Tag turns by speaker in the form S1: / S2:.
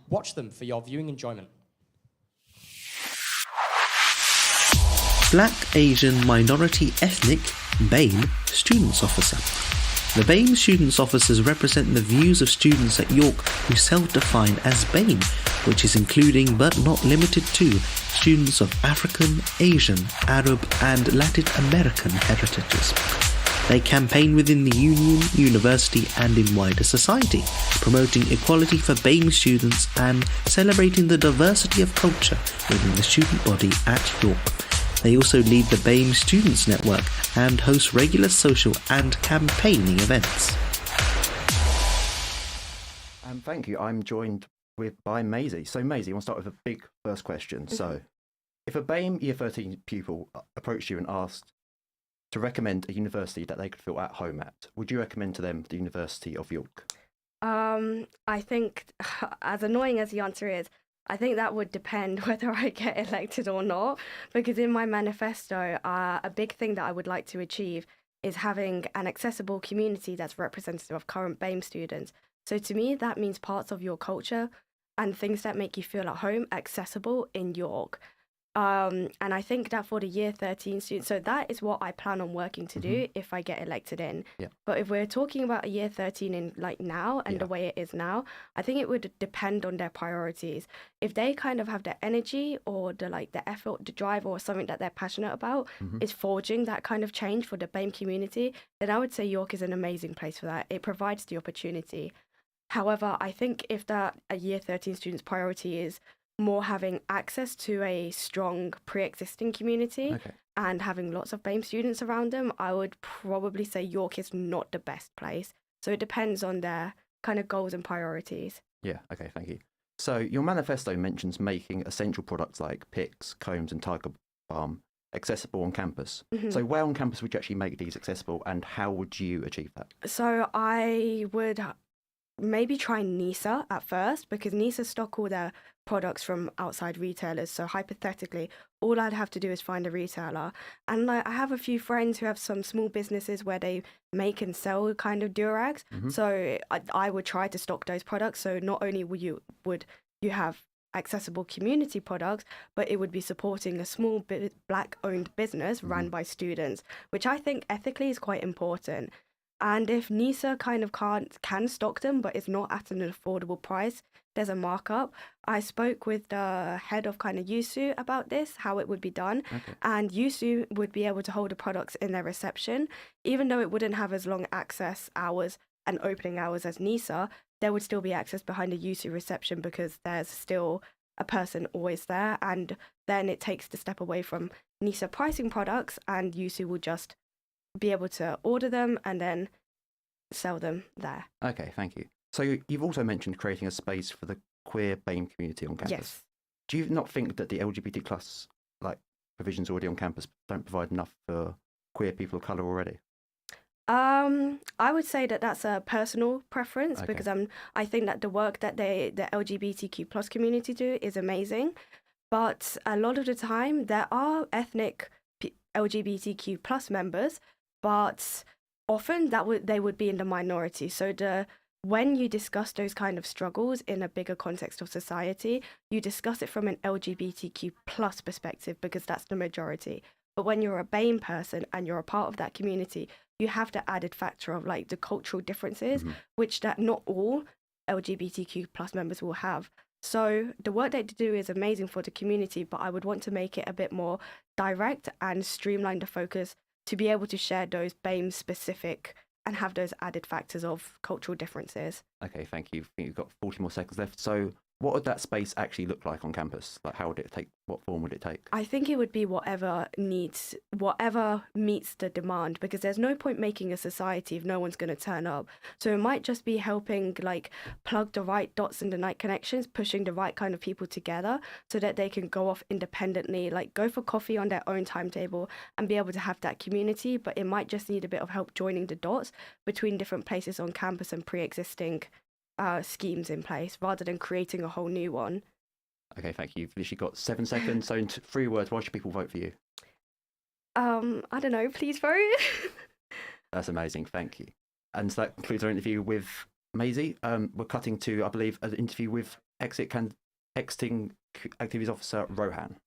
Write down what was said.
S1: watch them for your viewing enjoyment.
S2: Black, Asian, Minority, Ethnic, BAME Students Officer. The BAME Students Officers represent the views of students at York who self-define as BAME, which is including but not limited to students of African, Asian, Arab and Latin American heritages. They campaign within the union, university and in wider society, promoting equality for BAME students and celebrating the diversity of culture within the student body at York. They also lead the BAME Students Network and host regular social and campaigning events.
S3: Thank you. I'm joined by Maisze. So Maisze, I want to start with a big first question. So if a BAME Year 13 pupil approached you and asked to recommend a university that they could feel at home at, would you recommend to them the University of York?
S4: I think, as annoying as the answer is, I think that would depend whether I get elected or not, because in my manifesto, a big thing that I would like to achieve is having an accessible community that's representative of current BAME students. So to me, that means parts of your culture and things that make you feel at home accessible in York. And I think that for the Year 13 students, so that is what I plan on working to do if I get elected in.
S3: Yeah.
S4: But if we're talking about a Year 13 in like now and the way it is now, I think it would depend on their priorities. If they kind of have the energy or the effort, the drive or something that they're passionate about is forging that kind of change for the BAME community, then I would say York is an amazing place for that. It provides the opportunity. However, I think if that a Year 13 student's priority is more having access to a strong pre-existing community and having lots of BAME students around them, I would probably say York is not the best place. So it depends on their kind of goals and priorities.
S3: Yeah, okay, thank you. So your manifesto mentions making essential products like picks, combs and tiger balm accessible on campus. So where on campus would you actually make these accessible and how would you achieve that?
S4: So I would maybe try Nisa at first, because Nisa stock all their products from outside retailers. So hypothetically, all I'd have to do is find a retailer. And I have a few friends who have some small businesses where they make and sell kind of durags. So I would try to stock those products. So not only would you have accessible community products, but it would be supporting a small Black-owned business run by students, which I think ethically is quite important. And if Nisa kind of can stock them, but it's not at an affordable price, there's a markup. I spoke with the head of kind of Yusu about this, how it would be done. And Yusu would be able to hold the products in their reception. Even though it wouldn't have as long access hours and opening hours as Nisa, there would still be access behind the Yusu reception because there's still a person always there. And then it takes the step away from Nisa pricing products, and Yusu will just be able to order them and then sell them there.
S3: Okay, thank you. So you've also mentioned creating a space for the queer BAME community on campus.
S4: Yes.
S3: Do you not think that the LGBT plus provisions already on campus don't provide enough for queer people of colour already?
S4: I would say that that's a personal preference because I think that the work that the LGBTQ plus community do is amazing, but a lot of the time there are ethnic LGBTQ plus members, but often they would be in the minority. So when you discuss those kind of struggles in a bigger context of society, you discuss it from an LGBTQ plus perspective because that's the majority. But when you're a BAME person and you're a part of that community, you have the added factor of the cultural differences, which that not all LGBTQ plus members will have. So the work that they do is amazing for the community, but I would want to make it a bit more direct and streamline the focus to be able to share those BAME specific and have those added factors of cultural differences.
S3: Okay, thank you. I think you've got 40 more seconds left. So what would that space actually look like on campus? How would it take? What form would it take?
S4: I think it would be whatever meets the demand, because there's no point making a society if no one's going to turn up. So it might just be helping plug the right dots in the night connections, pushing the right kind of people together so that they can go off independently, go for coffee on their own timetable and be able to have that community. But it might just need a bit of help joining the dots between different places on campus and pre-existing schemes in place rather than creating a whole new one.
S3: Okay, thank you. You've literally got 7 seconds. So in 3 words, why should people vote for you?
S4: I don't know, please vote.
S3: That's amazing, thank you. And so that concludes our interview with Maisze. We're cutting to, I believe, an interview with Exiting Activities Officer Rohan.